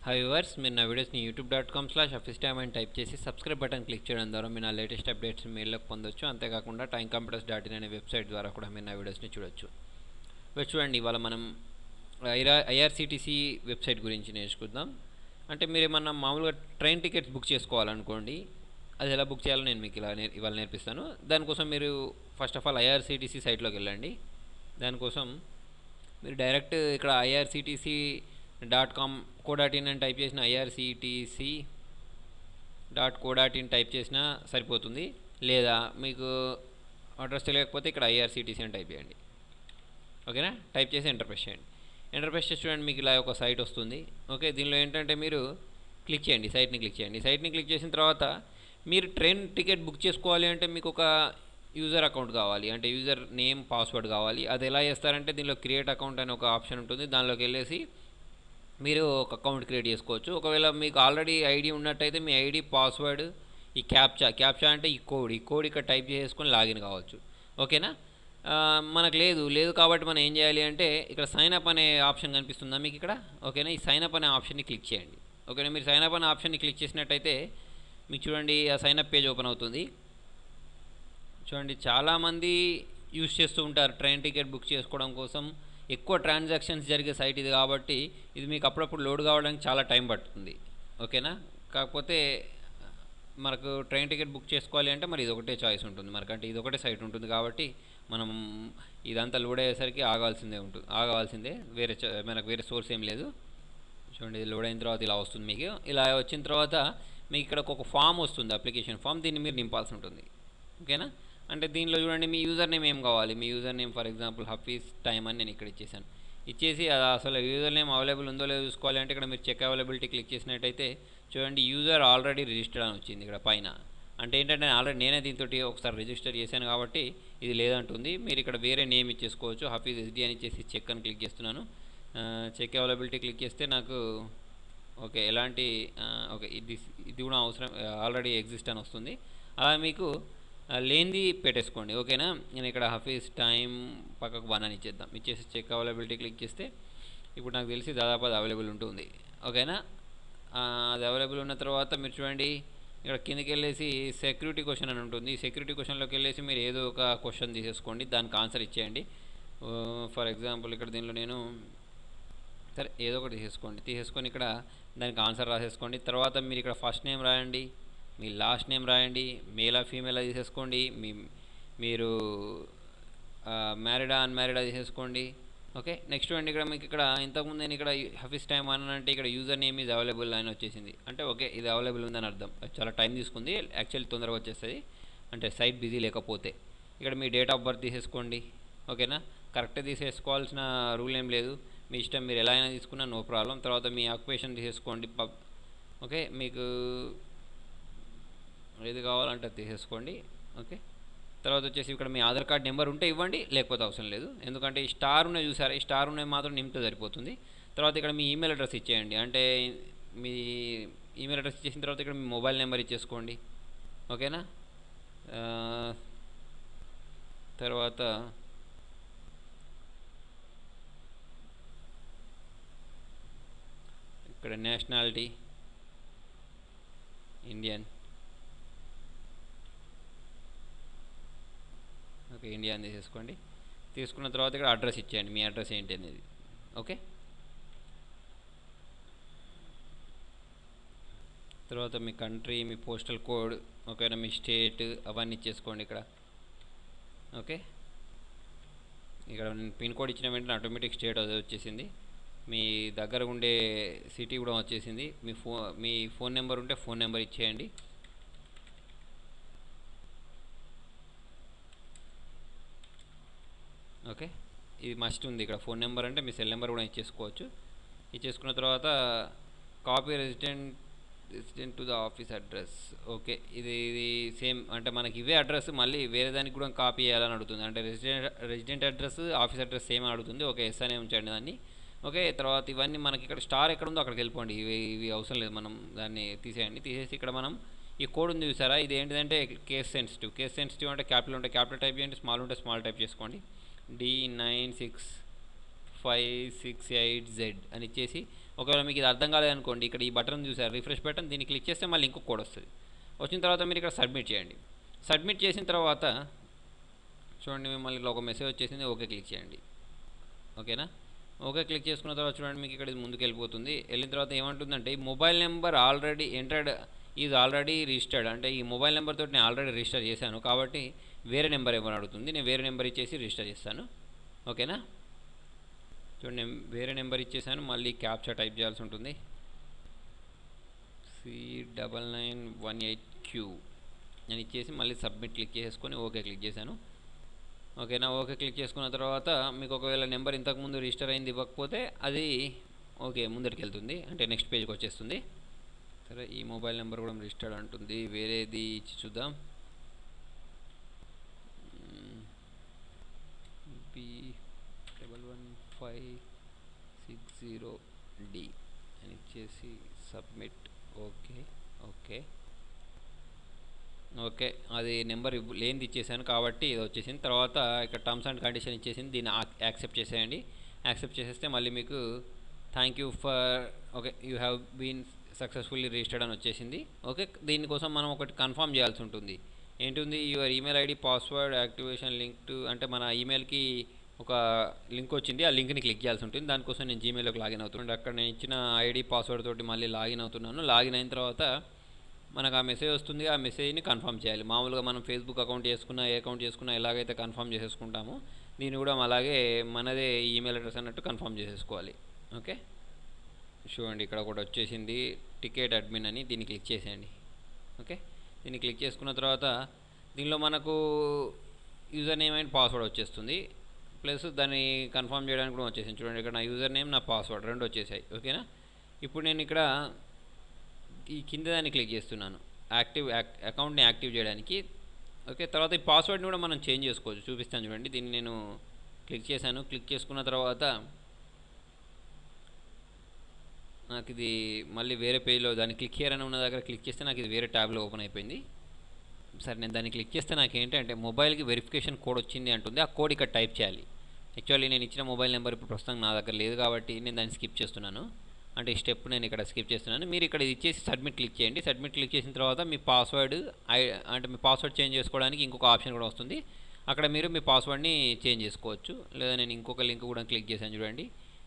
Hi viewers, మీరు నా వీడియోస్ని youtube.com/officetime అని టైప్ చేసి సబ్స్క్రైబ్ బటన్ క్లిక్ చేయడం ద్వారా మీరు నా లేటెస్ట్ అప్డేట్స్ మెయిల్లోకి పొందొచ్చు. అంతేకాకుండా timecomputers.in అనే వెబ్సైట్ ద్వారా కూడా మీరు నా వీడియోస్ని చూడొచ్చు. చూడండి, ఇవాళ మనం ఐఆర్సిటీసీ వెబ్సైట్ గురించి నేర్చుకుందాం. అంటే మీరు ఏమన్నా మామూలుగా ట్రైన్ టికెట్స్ బుక్ చేసుకోవాలనుకోండి, అది ఎలా బుక్ చేయాలో నేను మీకు ఇవాళ నేర్పిస్తాను. దానికోసం మీరు ఫస్ట్ ఆఫ్ ఆల్ ఐఆర్సిటీసీ సైట్లోకి వెళ్ళండి. దానికోసం మీరు డైరెక్ట్ ఇక్కడ irctc.com.co.in అని టైప్ చేసిన irctc.co.in టైప్ చేసినా సరిపోతుంది. లేదా మీకు అడ్రస్ తెలియకపోతే ఇక్కడ ఐఆర్సిటీసీ అని టైప్ చేయండి. ఓకేనా? టైప్ చేసి ఎంటర్ ప్రెస్ చేయండి. ఎంటర్ ప్రెస్ చేసి చూడండి, మీకు ఇలా ఒక సైట్ వస్తుంది. ఓకే, దీనిలో ఏంటంటే మీరు క్లిక్ చేయండి, సైట్ని క్లిక్ చేయండి. సైట్ని క్లిక్ చేసిన తర్వాత మీరు ట్రైన్ టికెట్ బుక్ చేసుకోవాలి అంటే మీకు ఒక యూజర్ అకౌంట్ కావాలి, అంటే యూజర్ నేమ్ పాస్వర్డ్ కావాలి. అది ఎలా చేస్తారంటే దీనిలో క్రియేట్ అకౌంట్ అనే ఒక ఆప్షన్ ఉంటుంది. దానిలోకి వెళ్ళేసి మీరు ఒక అకౌంట్ క్రియేట్ చేసుకోవచ్చు. ఒకవేళ మీకు ఆల్రెడీ ఐడి ఉన్నట్టయితే మీ ఐడి పాస్వర్డ్ ఈ క్యాప్చా అంటే ఈ కోడ్ ఇక్కడ టైప్ చేసుకొని లాగిన్ కావచ్చు. ఓకేనా? మనకు లేదు కాబట్టి మనం ఏం చేయాలి అంటే ఇక్కడ సైన్ అప్ అనే ఆప్షన్ కనిపిస్తుందా మీకు ఇక్కడ? ఓకేనా? ఈ సైన్ అప్ అనే ఆప్షన్ని క్లిక్ చేయండి. ఓకేనా? మీరు సైన్ అప్ అనే ఆప్షన్ని క్లిక్ చేసినట్టయితే మీకు చూడండి ఆ సైన్ అప్ పేజ్ ఓపెన్ అవుతుంది. చూడండి, చాలామంది యూజ్ చేస్తూ ఉంటారు ట్రైన్ టికెట్ బుక్ చేసుకోవడం కోసం. ఎక్కువ ట్రాన్సాక్షన్స్ జరిగే సైట్ ఇది కాబట్టి ఇది మీకు అప్పుడప్పుడు లోడ్ కావడానికి చాలా టైం పడుతుంది. ఓకేనా? కాకపోతే మనకు ట్రైన్ టికెట్ బుక్ చేసుకోవాలి అంటే మరి ఇది ఒకటే చాయిస్ ఉంటుంది మనకంటే, ఇది ఒకటే సైట్ ఉంటుంది కాబట్టి మనం ఇదంతా లోడ్ అయ్యేసరికి ఆగవలసిందే. మనకు వేరే సోర్స్ ఏం లేదు. చూడండి, ఇది లోడ్ అయిన తర్వాత ఇలా వస్తుంది. మీకు ఇలా వచ్చిన తర్వాత మీకు ఇక్కడ ఒక ఫామ్ వస్తుంది, అప్లికేషన్ ఫామ్. దీన్ని మీరు నింపాల్సి ఉంటుంది. ఓకేనా? అంటే దీనిలో చూడండి, మీ యూజర్ నేమ్ ఏం కావాలి. మీ user name for example Hafeez time అని నేను ఇక్కడ ఇచ్చేసాను. ఇచ్చేసి అది అసలు యూజర్ నేమ్ అవైలబుల్ ఉందో లేదో చూసుకోవాలి అంటే ఇక్కడ మీరు చెక్ అవైలబిలిటీ క్లిక్ చేసినట్టయితే చూడండి, యూజర్ ఆల్రెడీ రిజిస్టర్డ్ అని వచ్చింది ఇక్కడ పైన. అంటే ఏంటంటే ఆల్రెడీ నేనే దీంతో ఒకసారి రిజిస్టర్ చేశాను కాబట్టి ఇది లేదంటుంది. మీరు ఇక్కడ వేరే నేమ్ ఇచ్చేసుకోవచ్చు. హఫీజ్ ఎస్డి అని ఇచ్చేసి చెక్ అని క్లిక్ చేస్తున్నాను. చెక్ అవైలబిలిటీ క్లిక్ చేస్తే నాకు ఓకే ఎలాంటి ఓకే ఇది కూడా అవసరం ఆల్రెడీ ఎగ్జిస్ట్ అని వస్తుంది. అలా మీకు లేనిది పెట్టేసుకోండి. ఓకేనా? నేను ఇక్కడ హఫీజ్ టైం పక్కకు 1 అని ఇచ్చేద్దాం. ఇచ్చేసి చెక్ అవైలబిలిటీ క్లిక్ చేస్తే ఇప్పుడు నాకు తెలిసి దాదాపు అది అవైలబుల్ ఉంటుంది. ఓకేనా? అది అవైలబుల్ ఉన్న తర్వాత మీరు చూడండి, ఇక్కడ కిందకి వెళ్ళేసి సెక్యూరిటీ క్వశ్చన్ అని ఉంటుంది. ఈ సెక్యూరిటీ క్వశ్చన్లోకి వెళ్ళేసి మీరు ఏదో ఒక క్వశ్చన్ తీసేసుకోండి, దానికి ఆన్సర్ ఇచ్చేయండి. ఫర్ ఎగ్జాంపుల్ ఇక్కడ దీనిలో నేను సరే ఏదో ఒకటి తీసేసుకొని ఇక్కడ దానికి ఆన్సర్ రాసేసుకోండి. తర్వాత మీరు ఇక్కడ ఫస్ట్ నేమ్ రాయండి, మీ లాస్ట్ నేమ్ రాయండి, మేలా ఫీమేలా తీసేసుకోండి, మీరు మ్యారీడా అన్మ్యారీడా తీసేసుకోండి. ఓకే, నెక్స్ట్ చూడండి, ఇక్కడ మీకు ఇక్కడ ఇంతకుముందు నేను ఇక్కడ హఫీజ్ టైం అంటే ఇక్కడ యూజర్ నేమ్ ఈజ్ అవైలబుల్ అని వచ్చేసింది. అంటే ఓకే, ఇది అవైలబుల్ ఉందని అర్థం. చాలా టైం తీసుకుంది, యాక్చువల్లీ తొందరగా వచ్చేస్తుంది అంటే సైట్ బిజీ లేకపోతే. ఇక్కడ మీ డేట్ ఆఫ్ బర్త్ తీసేసుకోండి. ఓకేనా? కరెక్ట్గా తీసేసుకోవాల్సిన రూల్ ఏం లేదు, మీ ఇష్టం, మీరు ఎలా అయినా తీసుకున్నా నో ప్రాబ్లం. తర్వాత మీ ఆక్యుపేషన్ తీసేసుకోండి. ఓకే, మీకు ఏది కావాలంటే తీసేసుకోండి. ఓకే, తర్వాత వచ్చేసి ఇక్కడ మీ ఆధార్ కార్డ్ నెంబర్ ఉంటే ఇవ్వండి, లేకపోతే అవసరం లేదు. ఎందుకంటే ఈ స్టార్ ఉన్నాయి చూసారా, ఈ స్టార్ ఉన్నాయి మాత్రం నింపితే సరిపోతుంది. తర్వాత ఇక్కడ మీ ఈమెయిల్ అడ్రస్ ఇచ్చేయండి. అంటే మీ ఈమెయిల్ అడ్రస్ ఇచ్చేసిన తర్వాత ఇక్కడ మీ మొబైల్ నెంబర్ ఇచ్చేసుకోండి. ఓకేనా? తర్వాత ఇక్కడ నేషనాలిటీ ఇండియన్. ఓకే, ఇండియా అని తీసేసుకోండి. తీసుకున్న తర్వాత ఇక్కడ అడ్రస్ ఇచ్చేయండి, మీ అడ్రస్ ఏంటి అనేది. ఓకే, తర్వాత మీ కంట్రీ, మీ పోస్టల్ కోడ్, ఓకేనా, మీ స్టేట్ అవన్నీ ఇచ్చేసుకోండి ఇక్కడ. ఓకే, ఇక్కడ నేను పిన్ కోడ్ ఇచ్చిన వెంటనే ఆటోమేటిక్ స్టేట్ అది వచ్చేసింది. మీ దగ్గర ఉండే సిటీ కూడా వచ్చేసింది. మీ ఫోన్ నెంబర్ ఉంటే ఫోన్ నెంబర్ ఇచ్చేయండి. ఓకే, ఇది మస్ట్ ఉంది ఇక్కడ. ఫోన్ నెంబర్ అంటే మీ సెల్ నెంబర్ కూడా ఇచ్చేసుకోవచ్చు. ఇచ్చేసుకున్న తర్వాత copy resident to the office address. Okay, ఇది సేమ్, అంటే మనకి ఇవే అడ్రస్ మళ్ళీ వేరే దానికి కూడా కాపీ చేయాలని అడుగుతుంది. అంటే resident address office address same అడుగుతుంది. ఓకే, ఎస్ అనే ఉంచండి దాన్ని. ఓకే, తర్వాత ఇవన్నీ మనకి ఇక్కడ స్టార్ ఎక్కడ ఉందో అక్కడికి వెళ్ళిపోండి. ఇవి అవసరం లేదు, మనం దాన్ని తీసేయండి. తీసేసి ఇక్కడ మనం ఈ కోడ్ ఉంది చూసారా, ఇది ఏంటిదంటే కేస్ సెన్సిటివ్ అంటే క్యాపిటల్ ఉంటే క్యాపిటల్ టైప్ చేయండి, స్మాల్ ఉంటే స్మాల్ టైప్ చేసుకోండి. D96568Z అని ఇచ్చేసి ఒకవేళ మీకు ఇది అర్థం కాలేదనుకోండి, ఇక్కడ ఈ బటన్ చూసారు రిఫ్రెష్ బటన్, దీన్ని క్లిక్ చేస్తే మళ్ళీ ఇంకొక కోడ్ వస్తుంది. వచ్చిన తర్వాత మీరు ఇక్కడ సబ్మిట్ చేయండి. సబ్మిట్ చేసిన తర్వాత చూడండి మిమ్మల్ని ఇలా ఒక మెసేజ్ వచ్చేసింది, ఓకే క్లిక్ చేయండి. ఓకేనా, ఓకే క్లిక్ చేసుకున్న తర్వాత చూడండి మీకు ఇక్కడ ముందుకు వెళ్ళిపోతుంది. వెళ్ళిన తర్వాత ఏమంటుందంటే ఈ mobile number already entered is already registered, అంటే ఈ మొబైల్ నెంబర్ తోటి నేను ఆల్రెడీ రిజిస్టర్ చేశాను కాబట్టి వేరే నెంబర్ ఏమని అడుగుతుంది. నేను వేరే నెంబర్ ఇచ్చేసి రిజిస్టర్ చేస్తాను. ఓకేనా, చూడండి నేను వేరే నెంబర్ ఇచ్చేసాను. మళ్ళీ క్యాప్చా టైప్ చేయాల్సి ఉంటుంది, C9918Q నేను ఇచ్చేసి మళ్ళీ సబ్మిట్ క్లిక్ చేసుకొని ఓకే క్లిక్ చేశాను. ఓకేనా, ఓకే క్లిక్ చేసుకున్న తర్వాత మీకు ఒకవేళ నెంబర్ ఇంతకుముందు రిజిస్టర్ అయింది ఇవ్వకపోతే అది ఓకే ముందరికి వెళ్తుంది, అంటే నెక్స్ట్ పేజ్కి వచ్చేస్తుంది. సరే, ఈ మొబైల్ నెంబర్ కూడా రిజిస్టర్డ్ అంటుంది, వేరేది ఇచ్చి చూద్దాం. B11560D అని ఇచ్చేసి సబ్మిట్. ఓకే ఓకే ఓకే, అది నెంబర్ లేనిది ఇచ్చేసాను కాబట్టి ఇది వచ్చేసింది. తర్వాత ఇక్కడ టర్మ్స్ అండ్ కండిషన్ ఇచ్చేసింది, దీన్ని యాక్సెప్ట్ చేసేయండి. యాక్సెప్ట్ చేసేస్తే మళ్ళీ మీకు thank you for okay you have been successfully registered అని వచ్చేసింది. ఓకే, దీనికోసం మనం ఒకటి కన్ఫర్మ్ చేయాల్సి ఉంటుంది. ఏంటుంది, your email ID password activation link to, అంటే మన ఈమెయిల్కి ఒక లింక్ వచ్చింది, ఆ లింక్ని క్లిక్ చేయాల్సి ఉంటుంది. దానికోసం నేను జీమెయిల్లోకి లాగిన్ అవుతున్నాను. అక్కడ నేను ఇచ్చిన ఐడి పాస్వర్డ్ తోటి మళ్ళీ లాగిన్ అవుతున్నాను. లాగిన్ అయిన తర్వాత మనకు ఆ మెసేజ్ వస్తుంది, ఆ మెసేజ్ని కన్ఫర్మ్ చేయాలి. మామూలుగా మనం ఫేస్బుక్ అకౌంట్ చేసుకున్నా ఏ అకౌంట్ చేసుకున్నా ఎలాగైతే కన్ఫర్మ్ చేసేసుకుంటామో దీన్ని కూడా అలాగే మనదే ఈమెయిల్ అడ్రస్ అన్నట్టు కన్ఫర్మ్ చేసేసుకోవాలి. ఓకే, చూడండి ఇక్కడ ఒకటి వచ్చేసింది టికెట్ అడ్మిన్ అని, దీన్ని క్లిక్ చేసేయండి. ఓకే, దీన్ని క్లిక్ చేసుకున్న తర్వాత దీనిలో మనకు యూజర్ నేమ్ అండ్ పాస్వర్డ్ వచ్చేస్తుంది, ప్లస్ దాన్ని కన్ఫర్మ్ చేయడానికి కూడా వచ్చేసింది. చూడండి ఇక్కడ నా యూజర్ నేమ్ నా పాస్వర్డ్ రెండు వచ్చేసాయి. ఓకేనా, ఇప్పుడు నేను ఇక్కడ ఈ కింద దాన్ని క్లిక్ చేస్తున్నాను అకౌంట్ని యాక్టివ్ చేయడానికి. ఓకే, తర్వాత ఈ పాస్వర్డ్ని కూడా మనం చేంజ్ చేసుకోవచ్చు, చూపిస్తాను చూడండి. దీన్ని నేను క్లిక్ చేశాను. క్లిక్ చేసుకున్న తర్వాత నాకు ఇది మళ్ళీ వేరే పేజ్లో దాన్ని క్లిక్ హియర్ అని ఉన్న దగ్గర క్లిక్ చేస్తే నాకు ఇది వేరే ట్యాబ్లో ఓపెన్ అయిపోయింది. సరే, నేను దాన్ని క్లిక్ చేస్తే నాకు ఏంటంటే మొబైల్కి వెరిఫికేషన్ కోడ్ వచ్చింది అంటుంది. ఆ కోడ్ ఇక్కడ టైప్ చేయాలి. యాక్చువల్లీ నేను ఇచ్చిన మొబైల్ నెంబర్ ఇప్పుడు ప్రస్తుతం నా దగ్గర లేదు కాబట్టి నేను దాన్ని స్కిప్ చేస్తున్నాను, అంటే ఈ స్టెప్ నేను ఇక్కడ స్కిప్ చేస్తున్నాను. మీరు ఇక్కడ ఇచ్చేసి సబ్మిట్ క్లిక్ చేయండి. సబ్మిట్ క్లిక్ చేసిన తర్వాత మీ పాస్వర్డ్ అంటే మీ పాస్వర్డ్ చేంజ్ చేసుకోవడానికి ఇంకొక ఆప్షన్ కూడా వస్తుంది, అక్కడ మీరు మీ పాస్వర్డ్ని చేంజ్ చేసుకోవచ్చు. లేదా నేను ఇంకొక లింక్ కూడా క్లిక్ చేశాను చూడండి.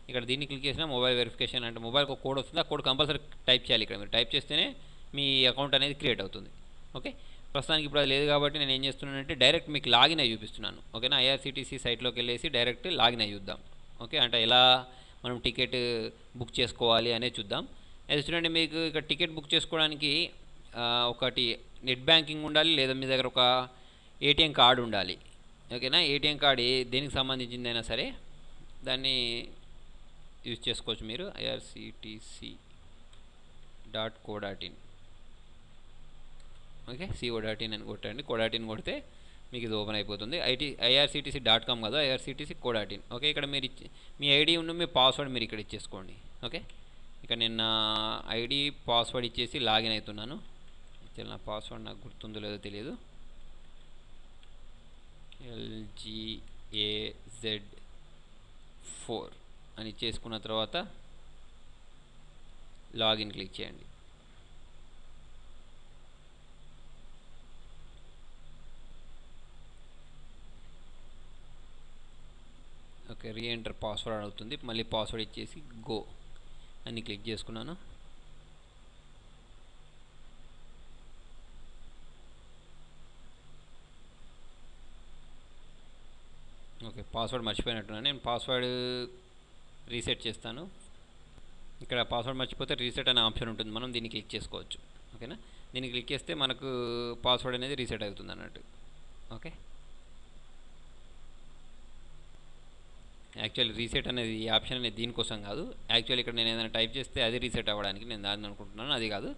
ఇక్కడ దీన్ని క్లిక్ చేసినా మొబైల్ వెరిఫికేషన్ అంటే మొబైల్కి ఒక కోడ్ వస్తుంది, ఆ కోడ్ కంపల్సరీ టైప్ చేయాలి. ఇక్కడ మీరు టైప్ చేస్తేనే మీ అకౌంట్ అనేది క్రియేట్ అవుతుంది. ఓకే, ప్రస్తుతానికి ఇప్పుడు అది లేదు కాబట్టి నేను ఏం చేస్తున్నానంటే డైరెక్ట్ మీకు లాగిన్ అయ్యి చూపిస్తున్నాను. ఓకేనా, ఐఆర్సీటీసీ సైట్లోకి వెళ్ళేసి డైరెక్ట్ లాగిన్ అయ్యి చూద్దాం. ఓకే, అంటే ఎలా మనం టికెట్ బుక్ చేసుకోవాలి అనేది చూద్దాం. అది చూడండి, మీకు ఇక్కడ టికెట్ బుక్ చేసుకోవడానికి ఒకటి నెట్ బ్యాంకింగ్ ఉండాలి, లేదా మీ దగ్గర ఒక ఏటీఎం కార్డు ఉండాలి. ఓకేనా, ఏటీఎం కార్డు దేనికి సంబంధించిందైనా సరే దాన్ని యూజ్ చేసుకోవచ్చు మీరు. irctc.co.in ఓకే, co.in అని కొట్టండి. co.in కొడితే మీకు ఇది ఓపెన్ అయిపోతుంది. irctc.com కదా, irctc.co.in. ఓకే, ఇక్కడ మీరు మీ ఐడి ఉన్న మీ పాస్వర్డ్ మీరు ఇక్కడ ఇచ్చేసుకోండి. ఓకే, ఇక్కడ నేను నా ఐడి పాస్వర్డ్ ఇచ్చేసి లాగిన్ అవుతున్నాను. నా పాస్వర్డ్ నాకు గుర్తుందో లేదో తెలియదు. LGAZ4 అని చేసుకున్న తర్వాత లాగిన్ క్లిక్ చేయండి. ఓకే, రీఎంటర్ పాస్వర్డ్ అవుతుంది. మళ్ళీ పాస్వర్డ్ ఇచ్చేసి గో అని క్లిక్ చేసుకున్నాను. ఓకే, పాస్వర్డ్ మర్చిపోయినట్టున్నాను. నేను పాస్వర్డ్ రీసెట్ చేస్తాను. ఇక్కడ పాస్వర్డ్ మర్చిపోతే రీసెట్ అనే ఆప్షన్ ఉంటుంది, మనం దీన్ని క్లిక్ చేసుకోవచ్చు. ఓకేనా, దీన్ని క్లిక్ చేస్తే మనకు పాస్వర్డ్ అనేది రీసెట్ అవుతుంది అన్నట్టు. ఓకే, యాక్చువల్లీ రీసెట్ అనేది ఈ ఆప్షన్ అనేది దీనికోసం కాదు. యాక్చువల్లీ ఇక్కడ నేను ఏదైనా టైప్ చేస్తే అది రీసెట్ అవ్వడానికి నేను దాన్ని అనుకుంటున్నాను, అది కాదు.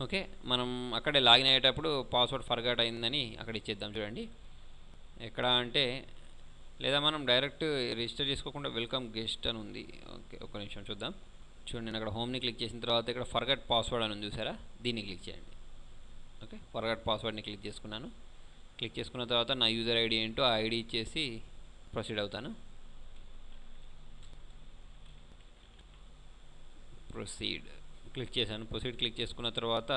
ఓకే, మనం అక్కడే లాగిన్ అయ్యేటప్పుడు పాస్వర్డ్ ఫర్గాట్ అయిందని అక్కడ ఇచ్చేద్దాం. చూడండి ఎక్కడ అంటే, లేదా మనం డైరెక్ట్ రిజిస్టర్ చేసుకోకుండా వెల్కమ్ గెస్ట్ అని ఉంది. ఓకే, ఒక నిమిషం చూద్దాం. చూడండి, నేను అక్కడ హోమ్ని క్లిక్ చేసిన తర్వాత ఇక్కడ ఫర్గాట్ పాస్వర్డ్ అని ఉంది చూసారా, దీన్ని క్లిక్ చేయండి. ఓకే, ఫర్గాట్ పాస్వర్డ్ని క్లిక్ చేసుకున్నాను. క్లిక్ చేసుకున్న తర్వాత నా యూజర్ ఐడి ఏంటో ఆ ఐడి ఇచ్చేసి ప్రొసీడ్ అవుతాను. ప్రొసీడ్ క్లిక్ చేశాను. ప్రొసీడ్ క్లిక్ చేసుకున్న తర్వాత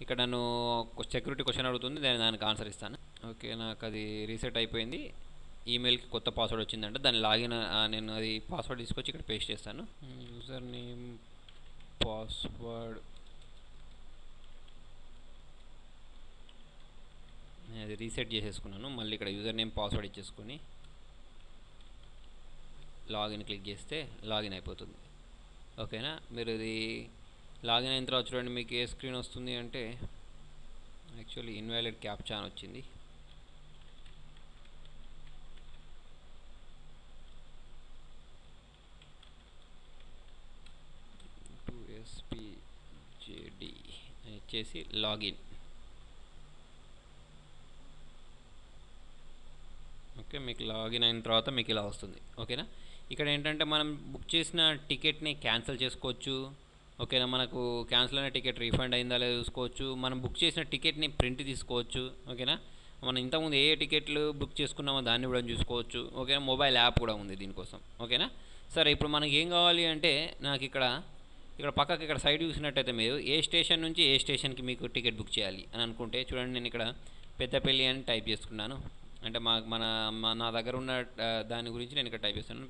ఇక్కడ నన్ను సెక్యూరిటీ క్వశ్చన్ అడుగుతుంది, దానికి ఆన్సర్ ఇస్తాను. ఓకే, నాకు అది రీసెట్ అయిపోయింది. ఈమెయిల్కి కొత్త పాస్వర్డ్ వచ్చిందంటే దాన్ని లాగిన్ నేను అది పాస్వర్డ్ తీసుకొచ్చి ఇక్కడ పేస్ట్ చేస్తాను. యూజర్ నేమ్ పాస్వర్డ్ నేను అది రీసెట్ చేసేసుకున్నాను. మళ్ళీ ఇక్కడ యూజర్ నేమ్ పాస్వర్డ్ ఇచ్చేసుకొని లాగిన్ క్లిక్ చేస్తే లాగిన్ అయిపోతుంది. ఓకేనా, మీరు ఇది లాగిన్ అయిన తర్వాత చూడండి మీకు ఏ స్క్రీన్ వస్తుంది అంటే యాక్చువల్లీ ఇన్వాలిడ్ క్యాప్చా అని వచ్చింది. SPJD అని ఇచ్చేసి లాగిన్. ఓకే, మీకు లాగిన్ అయిన తర్వాత మీకు ఇలా వస్తుంది. ఓకేనా, ఇక్కడ ఏంటంటే మనం బుక్ చేసిన టికెట్ని క్యాన్సిల్ చేసుకోవచ్చు. ఓకేనా, మనకు క్యాన్సిల్ అయిన టికెట్ రీఫండ్ అయిందా లేదా చూసుకోవచ్చు. మనం బుక్ చేసిన టికెట్ని ప్రింట్ తీసుకోవచ్చు. ఓకేనా, మనం ఇంతకుముందు ఏ టికెట్లు బుక్ చేసుకున్నామో దాన్ని కూడా చూసుకోవచ్చు. ఓకేనా, మొబైల్ యాప్ కూడా ఉంది దీనికోసం. ఓకేనా, సరే ఇప్పుడు మనకి ఏం కావాలి అంటే నాకు ఇక్కడ పక్కకి ఇక్కడ సైడ్ చూసినట్టయితే మీరు ఏ స్టేషన్ నుంచి ఏ స్టేషన్కి మీకు టికెట్ బుక్ చేయాలి అని అనుకుంటే చూడండి, నేను ఇక్కడ పెద్దపల్లి అని టైప్ చేసుకున్నాను. అంటే నా దగ్గర ఉన్న దాని గురించి నేను ఇక్కడ టైప్ చేస్తాను.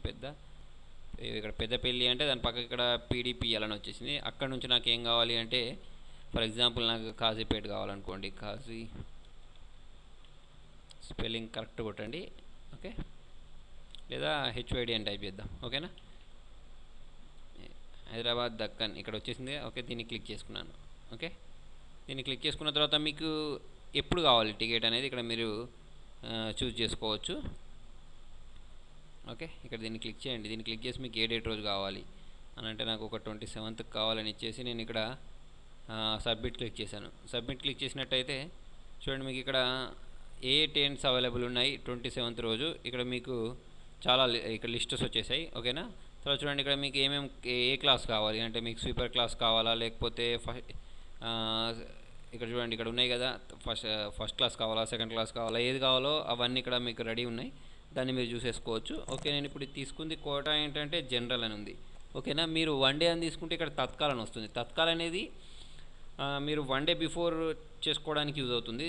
ఇక్కడ పెద్దపల్లి అంటే దాని పక్కకి ఇక్కడ PDPL అని వచ్చేసింది. అక్కడ నుంచి నాకు ఏం కావాలి అంటే ఫర్ ఎగ్జాంపుల్ నాకు కాజీపేట కావాలనుకోండి, కాజీ స్పెల్లింగ్ కరెక్ట్ కొట్టండి. ఓకే, లేదా HYD అని టైప్ చేద్దాం. ఓకేనా, హైదరాబాద్ దక్కన్ ఇక్కడ వచ్చేసింది. ఓకే, దీన్ని క్లిక్ చేసుకున్నాను. ఓకే, దీన్ని క్లిక్ చేసుకున్న తర్వాత మీకు ఎప్పుడు కావాలి టికెట్ అనేది ఇక్కడ మీరు చూస్ చేసుకోవచ్చు. ఓకే, ఇక్కడ దీన్ని క్లిక్ చేయండి. దీన్ని క్లిక్ చేసి మీకు ఏ డేట్ రోజు కావాలి అని అంటే నాకు ఒక 27th కావాలని ఇచ్చేసి నేను ఇక్కడ సబ్మిట్ క్లిక్ చేశాను. సబ్మిట్ క్లిక్ చేసినట్టయితే చూడండి మీకు ఇక్కడ ఏ ట్రైన్స్ అవైలబుల్ ఉన్నాయి 27th రోజు. ఇక్కడ మీకు చాలా ఇక్కడ లిస్టెస్ వచ్చేసాయి. ఓకేనా, తర్వాత చూడండి ఇక్కడ మీకు ఏ క్లాస్ కావాలి అంటే మీకు స్లీపర్ క్లాస్ కావాలా లేకపోతే ఇక్కడ చూడండి ఇక్కడ ఉన్నాయి కదా, ఫస్ట్ క్లాస్ కావాలా సెకండ్ క్లాస్ కావాలా, ఏది కావాలో అవన్నీ ఇక్కడ మీకు రెడీ ఉన్నాయి. దాన్ని మీరు చూసేసుకోవచ్చు. ఓకే, నేను ఇప్పుడు తీసుకుంది కోటా ఏంటంటే జనరల్ అని ఉంది. ఓకేనా, మీరు 1 డే అని తీసుకుంటే ఇక్కడ తత్కాల్ అని వస్తుంది. తత్కాల్ అనేది మీరు 1 డే బిఫోర్ చేసుకోవడానికి యూజ్ అవుతుంది.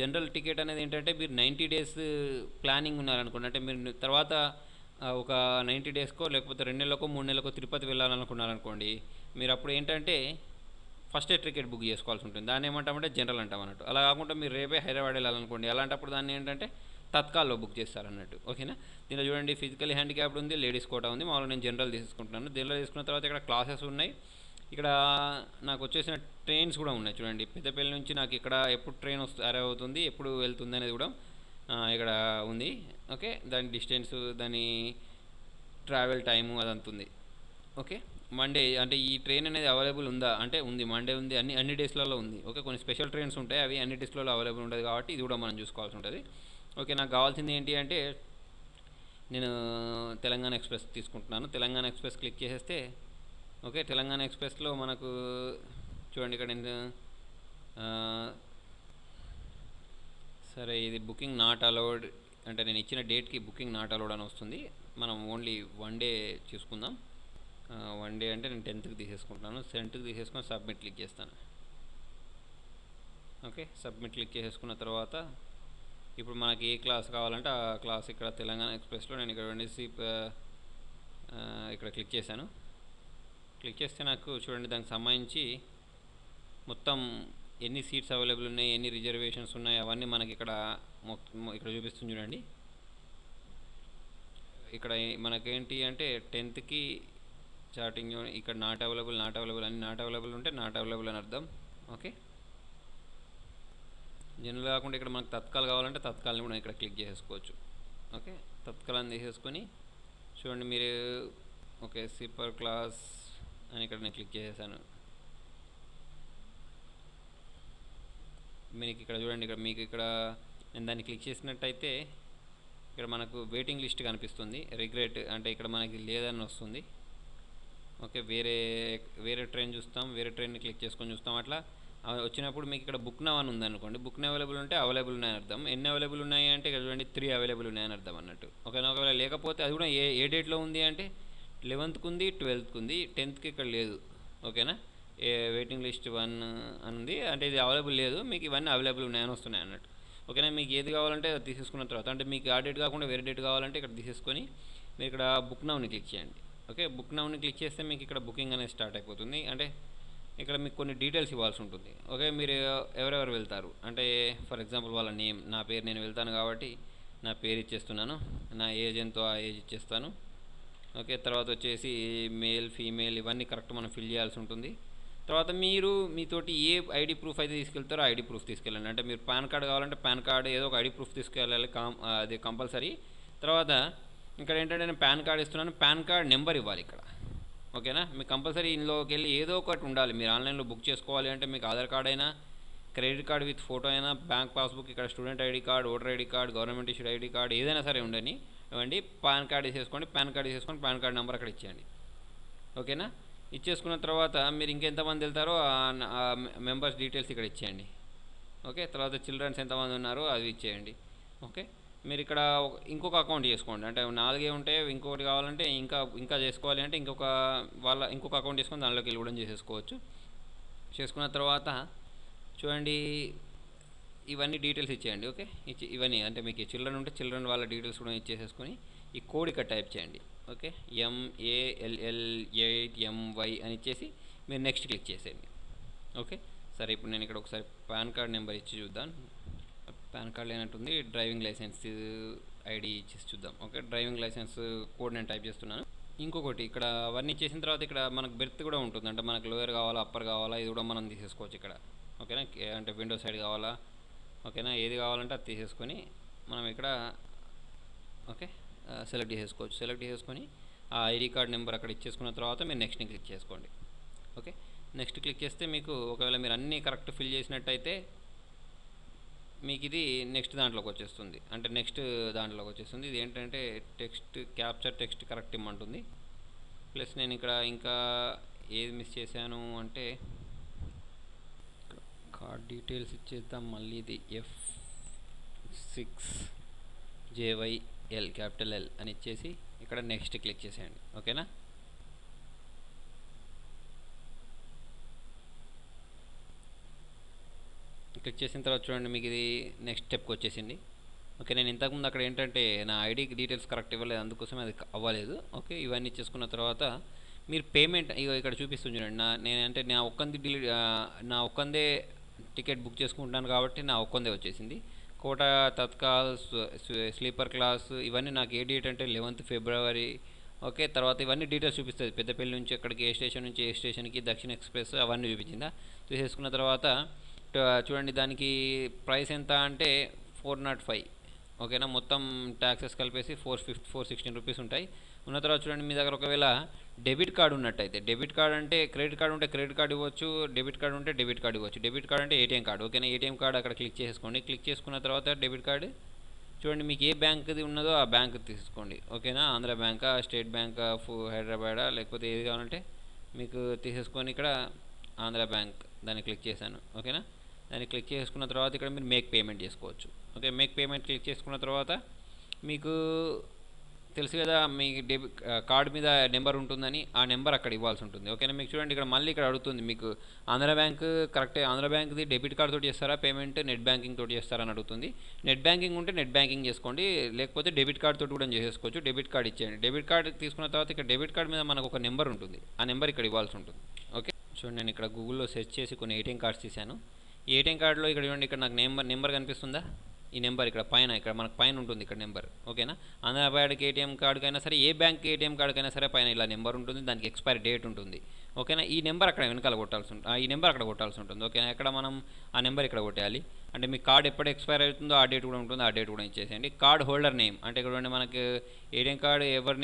జనరల్ టికెట్ అనేది ఏంటంటే మీరు 90 days ప్లానింగ్ ఉన్నారనుకోండి, అంటే మీరు తర్వాత ఒక 90 daysకో లేకపోతే 2 నెలలకో 3 నెలలకో తిరుపతి వెళ్ళాలనుకున్నారనుకోండి, మీరు అప్పుడు ఏంటంటే ఫస్టే టికెట్ బుక్ చేసుకోవాల్సి ఉంటుంది. దాన్ని ఏమంటామంటే జనరల్ అంటాం అన్నట్టు. అలా కాకుండా మీరు రేపే హైదరాబాద్ వెళ్ళాలనుకోండి, అలాంటప్పుడు దాన్ని ఏంటంటే తత్కాల్లో బుక్ చేస్తారన్నట్టు. ఓకేనా, దీనిలో చూడండి ఫిజికల్ హ్యాండిక్యాప్డ్ ఉంది, లేడీస్ కోటా ఉంది. మామూలుగా నేను జనరల్ తీసుకుంటున్నాను. జనరల్ తీసుకున్న తర్వాత ఇక్కడ క్లాసెస్ ఉన్నాయి. ఇక్కడ నాకు వచ్చేసిన ట్రైన్స్ కూడా ఉన్నాయి. చూడండి పెద్దపల్లి నుంచి నాకు ఇక్కడ ఎప్పుడు ట్రైన్ అరైవ్ అవుతుంది, ఎప్పుడు వెళ్తుంది అనేది కూడా ఇక్కడ ఉంది. ఓకే, దాని డిస్టెన్స్, దాని ట్రావెల్ టైము అదంతా ఉంది. ఓకే, మండే అంటే ఈ ట్రైన్ అనేది అవైలబుల్ ఉందా అంటే ఉంది, మండే ఉంది, అన్ని డేస్లలో ఉంది. ఓకే, కొన్ని స్పెషల్ ట్రైన్స్ ఉంటాయి, అవి అన్ని డేస్లలో అవైలబుల్ ఉంటుంది కాబట్టి ఇది కూడా మనం చూసుకోవాల్సి ఉంటుంది. ఓకే, నాకు కావాల్సింది ఏంటి అంటే నేను తెలంగాణ ఎక్స్ప్రెస్ తీసుకుంటున్నాను. తెలంగాణ ఎక్స్ప్రెస్ క్లిక్ చేసేస్తే ఓకే, తెలంగాణ ఎక్స్ప్రెస్లో మనకు చూడండి ఇక్కడ నేను సరే ఇది బుకింగ్ నాట్ అలౌడ్ అంటే నేను ఇచ్చిన డేట్కి బుకింగ్ నాట్ అలౌడ్ అని వస్తుంది. మనం ఓన్లీ 1 డే చూసుకుందాం. 1 డే అంటే నేను 10th తీసేసుకుంటున్నాను. 10th తీసేసుకొని సబ్మిట్ క్లిక్ చేస్తాను. ఓకే, సబ్మిట్ క్లిక్ చేసేసుకున్న తర్వాత ఇప్పుడు మనకి ఏ క్లాస్ కావాలంటే ఆ క్లాస్ ఇక్కడ తెలంగాణ ఎక్స్ప్రెస్లో నేను ఇక్కడ ఇక్కడ క్లిక్ చేశాను. క్లిక్ చేస్తే నాకు చూడండి దానికి సంబంధించి మొత్తం ఎన్ని సీట్స్ అవైలబుల్ ఉన్నాయి, ఎన్ని రిజర్వేషన్స్ ఉన్నాయి అవన్నీ మనకి ఇక్కడ చూపిస్తుంది. చూడండి ఇక్కడ మనకేంటి అంటే 10th చార్టింగ్ ఇక్కడ నాట్ అవైలబుల్ అన్ని నాట్ అవైలబుల్ ఉంటే నాట్ అవైలబుల్ అని అర్థం. ఓకే, జనరల్ కాకుండా ఇక్కడ మనకు తత్కాల్ కావాలంటే తత్కాల్ని కూడా ఇక్కడ క్లిక్ చేసేసుకోవచ్చు. ఓకే, తత్కాలని తీసేసుకొని చూడండి మీరు ఓకే స్లీపర్ క్లాస్ అని ఇక్కడ నేను క్లిక్ చేసేసాను. మీకు ఇక్కడ చూడండి ఇక్కడ మీకు ఇక్కడ నేను దాన్ని క్లిక్ చేసినట్టయితే ఇక్కడ మనకు వెయిటింగ్ లిస్ట్ కనిపిస్తుంది. రిగ్రెట్ అంటే ఇక్కడ మనకి లేదని వస్తుంది. ఓకే, వేరే ట్రైన్ చూస్తాం, వేరే ట్రైన్ని క్లిక్ చేసుకొని చూస్తాం. అట్లా వచ్చినప్పుడు మీకు ఇక్కడ బుక్ నవ్ అని ఉందనుకోండి, బుక్ నవ్ అవైలబుల్ ఉంటే అవైలబుల్ ఉన్నాయని అర్థం. ఎన్ని అవైలబుల్ ఉన్నాయి అంటే ఇక్కడ చూడండి 3 అవైలబుల్ ఉన్నాయని అర్థం అన్నట్టు. ఓకేనా, ఒకవేళ లేకపోతే అది కూడా ఏ డేట్లో ఉంది అంటే 11th ఉంది, 12th ఉంది, 10th ఇక్కడ లేదు. ఓకేనా, వెయిటింగ్ లిస్ట్ 1 అని ఉంది, అంటే ఇది అవైలబుల్ లేదు, మీకు ఇవన్నీ అవైలబుల్ ఉన్నాయని వస్తున్నాయి అన్నట్టు. ఓకేనా, మీకు ఏది కావాలంటే అది తీసేసుకున్న తర్వాత, అంటే మీకు ఆ డేట్ కాకుండా వేరే డేట్ కావాలంటే ఇక్కడ తీసేసుకొని మీరు ఇక్కడ బుక్ నౌని క్లిక్ చేయండి. ఓకే, బుక్ నౌని క్లిక్ చేస్తే మీకు ఇక్కడ బుకింగ్ అనేది స్టార్ట్ అయిపోతుంది. అంటే ఇక్కడ మీకు కొన్ని డీటెయిల్స్ ఇవ్వాల్సి ఉంటుంది. ఓకే, మీరు ఎవరెవరు వెళ్తారు అంటే ఫర్ ఎగ్జాంపుల్ వాళ్ళ నేమ్, నా పేరు నేను వెళ్తాను కాబట్టి నా పేరు ఇచ్చేస్తున్నాను, నా ఏజ్ ఎంతో ఆ ఏజ్ ఇచ్చేస్తాను. ఓకే, తర్వాత వచ్చేసి మేల్ ఫీమేల్ ఇవన్నీ కరెక్ట్ మనం ఫిల్ చేయాల్సి ఉంటుంది. తర్వాత మీరు మీతోటి ఏ ఐడి ప్రూఫ్ అయితే తీసుకెళ్తారో ఐడి ప్రూఫ్ తీసుకెళ్ళండి. అంటే మీరు పాన్ కార్డ్ కావాలంటే పాన్ కార్డ్ ఏదో ఒక ఐడి ప్రూఫ్ తీసుకెళ్ళాలి, అది కంపల్సరీ. తర్వాత ఇక్కడ ఏంటంటే నేను పాన్ కార్డ్ ఇస్తున్నాను, పాన్ కార్డ్ నెంబర్ ఇవ్వాలి ఇక్కడ. ఓకేనా, మీకు కంపల్సరీ ఇందులోకి వెళ్ళి ఏదో ఒకటి ఉండాలి. మీరు ఆన్లైన్లో బుక్ చేసుకోవాలి అంటే మీకు ఆధార్ కార్డ్ అయినా, క్రెడిట్ కార్డ్ విత్ ఫోటో అయినా, బ్యాంక్ పాస్బుక్, ఇక్కడ student ID card, voter ID card, government issued ID card ఏదైనా సరే ఉండని ఇవ్వండి. పాన్ కార్డ్ వేసేసుకోండి, పాన్ కార్డ్ వేసేసుకొని పాన్ కార్డ్ నెంబర్ అక్కడ ఇచ్చేయండి. ఓకేనా, ఇచ్చేసుకున్న తర్వాత మీరు ఇంకెంతమంది వెళ్తారో ఆ మెంబర్స్ డీటెయిల్స్ ఇక్కడ ఇచ్చేయండి. ఓకే, తర్వాత చిల్డ్రన్స్ ఎంతమంది ఉన్నారో అవి ఇచ్చేయండి. ఓకే, మీరు ఇక్కడ ఇంకొక అకౌంట్ చేసుకోండి. అంటే 4 ఉంటే ఇంకొకటి కావాలంటే ఇంకా చేసుకోవాలి అంటే ఇంకొక అకౌంట్ చేసుకొని దానిలోకి వెళ్ళి కూడా చేసేసుకోవచ్చు. చేసుకున్న తర్వాత చూడండి ఇవన్నీ డీటెయిల్స్ ఇచ్చేయండి. ఓకే, ఇవన్నీ అంటే మీకు చిల్డ్రన్ ఉంటే చిల్డ్రన్ వాళ్ళ డీటెయిల్స్ కూడా ఇచ్చేసేసుకొని ఈ కోడ్ ఇక్కడ టైప్ చేయండి. ఓకే, MALL8MY అని ఇచ్చేసి మీరు నెక్స్ట్ క్లిక్ చేసేయండి. ఓకే, సరే ఇప్పుడు నేను ఇక్కడ ఒకసారి పాన్ కార్డ్ నెంబర్ ఇచ్చి చూద్దాం. పాన్ కార్డ్ లేనట్టుంది, డ్రైవింగ్ లైసెన్స్ ఐడి ఇచ్చేసి చూద్దాం. ఓకే, డ్రైవింగ్ లైసెన్స్ కోడ్ నేను టైప్ చేస్తున్నాను. ఇంకొకటి ఇక్కడ అవన్నీ చేసిన తర్వాత ఇక్కడ మనకు బెర్త్ కూడా ఉంటుంది. అంటే మనకు లోయర్ కావాలా అప్పర్ కావాలా ఇది కూడా మనం తీసేసుకోవచ్చు ఇక్కడ. ఓకేనా, అంటే విండో సైడ్ కావాలా, ఓకేనా, ఏది కావాలంటే అది తీసేసుకొని మనం ఇక్కడ ఓకే సెలెక్ట్ చేసుకోవచ్చు. సెలెక్ట్ చేసుకొని ఆ ఐడి కార్డ్ నెంబర్ అక్కడ ఇచ్చేసుకున్న తర్వాత మీరు నెక్స్ట్ని క్లిక్ చేసుకోండి. ఓకే, నెక్స్ట్ క్లిక్ చేస్తే మీకు ఒకవేళ మీరు అన్నీ కరెక్ట్ ఫిల్ చేసినట్టయితే మీకు ఇది నెక్స్ట్ దాంట్లోకి వచ్చేస్తుంది. అంటే నెక్స్ట్ దాంట్లోకి వచ్చేస్తుంది. ఇది ఏంటంటే టెక్స్ట్ క్యాప్చర్ టెక్స్ట్ కరెక్ట్ ఇమ్మంటుంది. ప్లస్ నేను ఇక్కడ ఇంకా ఏది మిస్ చేశాను అంటే కార్డ్ డీటెయిల్స్ ఇచ్చేద్దాం. మళ్ళీ ఇది F6JYL క్యాపిటల్ L అని ఇచ్చేసి ఇక్కడ నెక్స్ట్ క్లిక్ చేసేయండి. ఓకేనా, క్లిక్ చేసిన తర్వాత చూడండి మీకు ఇది నెక్స్ట్ స్టెప్కి వచ్చేసింది. ఓకే, నేను ఇంతకుముందు అక్కడ ఏంటంటే నా ఐడి డీటెయిల్స్ కరెక్ట్ ఇవ్వలేదు, అందుకోసం అది అవ్వలేదు. ఓకే, ఇవన్నీ ఇచ్చేసుకున్న తర్వాత మీరు పేమెంట్ ఇక్కడ చూపిస్తుంది చూడండి. నా ఒక్కందే టికెట్ బుక్ చేసుకుంటున్నాను కాబట్టి నా ఒక్కందే వచ్చేసింది. కోటా, తత్కాల్, స్లీపర్ క్లాస్ ఇవన్నీ నాకు ఏ డేట్ అంటే 11th ఫిబ్రవరి. ఓకే, తర్వాత ఇవన్నీ డీటెయిల్స్ చూపిస్తుంది. పెద్దపల్లి నుంచి ఎక్కడికి, ఏ స్టేషన్ నుంచి ఏ స్టేషన్కి, దక్షిణ ఎక్స్ప్రెస్ అవన్నీ చూపించిందా. చూసేసుకున్న తర్వాత చూడండి దానికి ప్రైస్ ఎంత అంటే 405. ఓకేనా, మొత్తం ట్యాక్సెస్ కలిపేసి 416 రూపీస్ ఉంటాయి. ఉన్న తర్వాత చూడండి మీ దగ్గర ఒకవేళ డెబిట్ కార్డు ఉన్నట్టయితే, డెబిట్ కార్డ్ అంటే క్రెడిట్ కార్డు ఉంటే క్రెడిట్ కార్డు ఇవ్వచ్చు, డెబిట్ కార్డు ఉంటే డెబిట్ కార్డు ఇవ్వచ్చు. డెబిట్ కార్డు అంటే ఏటీఎం కార్డు. ఓకేనా, ఏటీఎం కార్డు అక్కడ క్లిక్ చేసుకోండి. క్లిక్ చేసుకున్న తర్వాత డెబిట్ కార్డు చూడండి మీకు ఏ బ్యాంక్ది ఉన్నదో ఆ బ్యాంక్ తీసుకోండి. ఓకేనా, ఆంధ్ర బ్యాంకా, స్టేట్ బ్యాంక్ ఆఫ్ హైదరాబాదా, లేకపోతే ఏది కావాలంటే మీకు తీసేసుకొని ఇక్కడ ఆంధ్ర బ్యాంక్ దాన్ని క్లిక్ చేశాను. ఓకేనా, దాన్ని క్లిక్ చేసుకున్న తర్వాత ఇక్కడ మీరు మేక్ పేమెంట్ చేసుకోవచ్చు. ఓకే, మేక్ పేమెంట్ క్లిక్ చేసుకున్న తర్వాత మీకు తెలుసు కదా మీ కార్డు మీద నెంబర్ ఉంటుందని, ఆ నెంబర్ అక్కడ ఇవ్వాల్సి ఉంటుంది. ఓకేనా, మీకు చూడండి ఇక్కడ మళ్ళీ ఇక్కడ అడుగుతుంది మీకు ఆంధ్ర బ్యాంక్ కరెక్టే, ఆంధ్ర బ్యాంక్ది డెబిట్ కార్డ్ తోటి చేస్తారా పేమెంట్, నెట్ బ్యాంకింగ్ తోటి చేస్తారా అని అడుగుతుంది. నెట్ బ్యాంకింగ్ ఉంటే నెట్ బ్యాంకింగ్ చేసుకోండి, లేకపోతే డెబిట్ కార్డ్ తోటి కూడా చేసుకోవచ్చు. డెబిట్ కార్డ్ ఇచ్చేయండి. డెబిట్ కార్డ్ తీసుకున్న తర్వాత ఇక్కడ డెబిట్ కార్డ్ మీద మనకు ఒక నెంబర్ ఉంటుంది, ఆ నెంబర్ ఇక్కడ ఇవ్వాల్సి ఉంటుంది. ఓకే, చూడండి నేను ఇక్కడ గూగుల్లో సెర్చ్ చేసి కొన్ని ఏటీఎం కార్డ్స్ తీశాను. ఈ ఏటీఎం కార్డులో ఇక్కడ చూడండి ఇక్కడ నాకు నెంబర్ కనిపిస్తుందా, ఈ నెంబర్ ఇక్కడ మనకు పైన ఉంటుంది ఇక్కడ నెంబర్. ఓకేనా, ఆంధ్ర బ్యాంక్ ఏటీఎం కార్డుకైనా సరే, ఏ బ్యాంక్ ఏటీఎం కార్డుకైనా సరే పైన ఇలా నెంబర్ ఉంటుంది, దానికి ఎక్స్పైరీ డేట్ ఉంటుంది. ఓకేనా, ఈ నెంబర్ అక్కడ వెనకాల కొట్టాల్సి ఉంటుంది, ఈ నెంబర్ అక్కడ కొట్టాల్సి ఉంటుంది. ఓకేనా, ఎక్కడ మనం ఆ నెంబర్ ఇక్కడ కొట్టేయాలి. అంటే మీ కార్డ్ ఎప్పుడు ఎక్స్పైర్ అవుతుందో ఆ డేట్ కూడా ఉంటుంది, ఆ డేట్ కూడా ఇచ్చేసేయండి. కార్డ్ హోల్డర్ నేమ్ అంటే ఇక్కడ మనకి ఏటీఎం కార్డు ఎవరి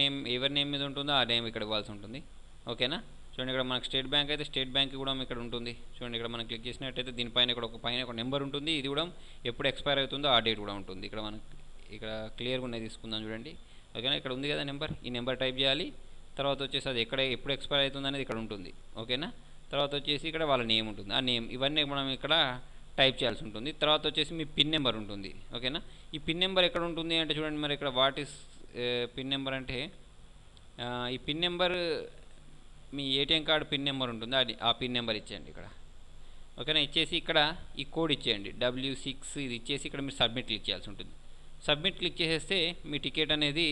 నేమ్ మీద ఉంటుందో ఆ నేమ్ ఇక్కడ ఇవ్వాల్సి ఉంటుంది. ఓకేనా, చూడండి ఇక్కడ మనకు స్టేట్ బ్యాంక్ అయితే స్టేట్ బ్యాంక్ కూడా ఇక్కడ ఉంటుంది. చూడండి ఇక్కడ మనం క్లిక్ చేసినట్టయితే దీనిపైన ఇక్కడ ఒక నెంబర్ ఉంటుంది, ఇది కూడా ఎప్పుడు ఎక్స్పైర్ అవుతుందో ఆ డేట్ కూడా ఉంటుంది. ఇక్కడ మనకి ఇక్కడ క్లియర్గా ఉన్నాయి, తీసుకుందాం చూడండి. ఓకేనా, ఇక్కడ ఉంది కదా నెంబర్, ఈ నెంబర్ టైప్ చేయాలి. తర్వాత వచ్చేసి అది ఎప్పుడు ఎక్స్పైర్ అవుతుంది అనేది ఇక్కడ ఉంటుంది. ఓకేనా, తర్వాత వచ్చేసి ఇక్కడ వాళ్ళ నేమ్ ఉంటుంది, ఆ నేమ్ ఇవన్నీ మనం ఇక్కడ టైప్ చేయాల్సి ఉంటుంది. తర్వాత వచ్చేసి మీ పిన్ నెంబర్ ఉంటుంది. ఓకేనా, ఈ పిన్ నెంబర్ ఎక్కడ ఉంటుంది అంటే చూడండి మరి ఇక్కడ వాట్ ఈస్ పిన్ నెంబర్ అంటే ఈ పిన్ నెంబర్ మీ ఏటీఎం కార్డు పిన్ నెంబర్ ఉంటుంది, అది ఆ పిన్ నెంబర్ ఇచ్చేయండి ఇక్కడ. ఓకేనా, ఇచ్చేసి ఇక్కడ ఈ కోడ్ ఇచ్చేయండి W6 ఇది ఇచ్చేసి ఇక్కడ మీరు సబ్మిట్ క్లిక్ చేయాల్సి ఉంటుంది. సబ్మిట్ క్లిక్ చేసేస్తే మీ టికెట్ అనేది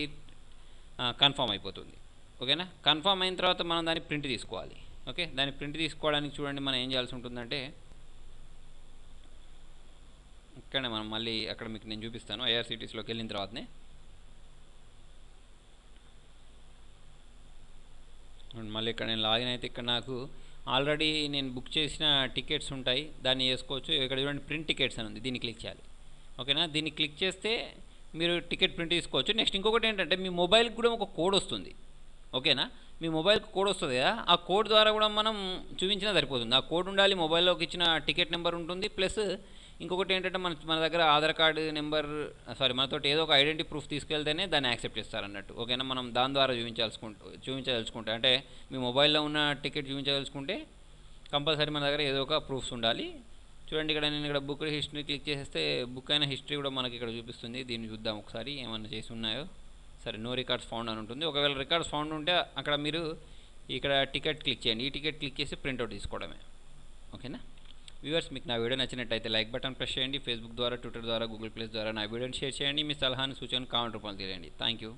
కన్ఫర్మ్ అయిపోతుంది. ఓకేనా, కన్ఫర్మ్ అయిన తర్వాత మనం దాన్ని ప్రింట్ తీసుకోవాలి. ఓకే, దాన్ని ప్రింట్ తీసుకోవడానికి చూడండి మనం ఏం చేయాల్సి ఉంటుందంటే, ఇక్కడనే మనం మళ్ళీ అక్కడ మీకు నేను చూపిస్తాను. ఐఆర్సిటీసీలోకి వెళ్ళిన తర్వాతనే మళ్ళీ ఇక్కడ నేను లాగిన్ అయితే ఇక్కడ నాకు ఆల్రెడీ నేను బుక్ చేసిన టికెట్స్ ఉంటాయి, దాన్ని వేసుకోవచ్చు. ఇక్కడ చూడండి ప్రింట్ టికెట్స్ అని ఉంది, దీన్ని క్లిక్ చేయాలి. ఓకేనా, దీన్ని క్లిక్ చేస్తే మీరు టికెట్ ప్రింట్ తీసుకోవచ్చు. నెక్స్ట్ ఇంకొకటి ఏంటంటే మీ మొబైల్కి కూడా ఒక కోడ్ వస్తుంది. ఓకేనా, మీ మొబైల్కి కోడ్ వస్తుంది కదా, ఆ కోడ్ ద్వారా కూడా మనం చూపించినా సరిపోతుంది. ఆ కోడ్ ఉండాలి, మొబైల్లోకి ఇచ్చిన టికెట్ నెంబర్ ఉంటుంది, ప్లస్ ఇంకొకటి ఏంటంటే మన దగ్గర ఆధార్ కార్డు నెంబర్ మనతో ఏదో ఒక ఐడెంటిటీ ప్రూఫ్ తీసుకెళ్తేనే దాన్ని యాక్సెప్ట్ చేస్తారన్నట్టు. ఓకేనా, మనం దాని ద్వారా చూపించదలుచుకుంటే అంటే మీ మొబైల్లో ఉన్న టికెట్ చూపించదలుచుకుంటే కంపల్సరీ మన దగ్గర ఏదో ఒక ప్రూఫ్స్ ఉండాలి. చూడండి ఇక్కడ నేను ఇక్కడ బుక్ హిస్టరీ క్లిక్ చేస్తే బుక్ అయిన హిస్టరీ కూడా మనకి ఇక్కడ చూపిస్తుంది. దీన్ని చూద్దాం ఒకసారి ఏమన్నా చేసి ఉన్నాయో. సరే, నో రికార్డ్స్ ఫౌండ్ అని ఉంటుంది. ఒకవేళ రికార్డ్స్ ఫౌండ్ ఉంటే అక్కడ మీరు ఇక్కడ టికెట్ క్లిక్ చేయండి. ఈ టికెట్ క్లిక్ చేసి ప్రింట్అవుట్ తీసుకోవడమే. ఓకేనా వ్యూవర్స్, మీకు నా వీడియో నచ్చినట్టయితే లైక్ బటన్ ప్రెస్ చేయండి. ఫేస్బుక్ ద్వారా, ట్విట్టర్ ద్వారా, గూగుల్ ప్లస్ ద్వారా నా వీడియోని షేర్ చేయండి. మీ సలహాని సూచన కామెంట్ రూపంలో తెలియండి. Thank you.